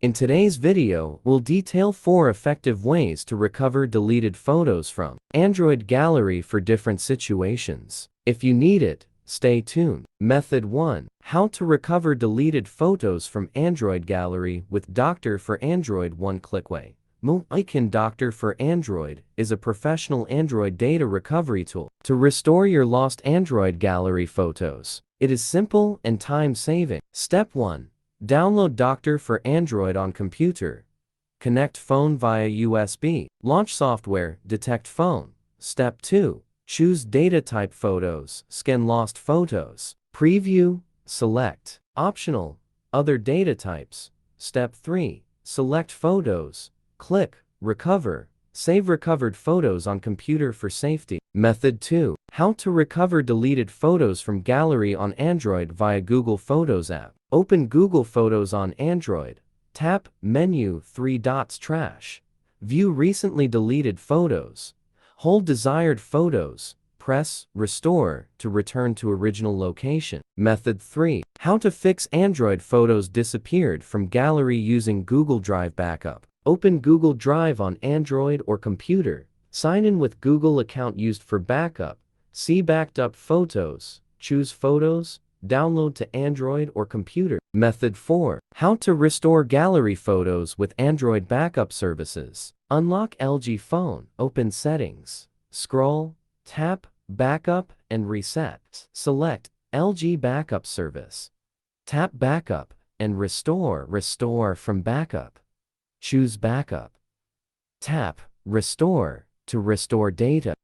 In today's video, we'll detail 4 effective ways to recover deleted photos from Android Gallery for different situations. If you need it, stay tuned. Method 1. How to recover deleted photos from Android Gallery with Doctor for Android one-click way. Moicon Doctor for Android is a professional Android data recovery tool to restore your lost Android Gallery photos. It is simple and time-saving. Step 1. Download Doctor for Android on computer. Connect phone via USB. Launch software, detect phone. Step 2. Choose data type photos, scan lost photos. Preview, select. Optional, other data types. Step 3. Select photos. Click, recover. Save recovered photos on computer for safety. Method 2. How to recover deleted photos from gallery on Android via Google Photos app. Open Google Photos on Android. Tap Menu 3 dots Trash. View recently deleted photos. Hold desired photos. Press Restore to return to original location. Method 3. How to fix Android photos disappeared from gallery using Google Drive Backup. Open Google Drive on Android or computer. Sign in with Google account used for backup. See backed up photos. Choose photos. Download to Android or computer. Method 4. How to restore gallery photos with Android backup services. Unlock LG phone. Open Settings. Scroll. Tap Backup and Reset. Select LG Backup Service. Tap Backup and Restore. Restore from Backup. Choose Backup. Tap Restore to restore data.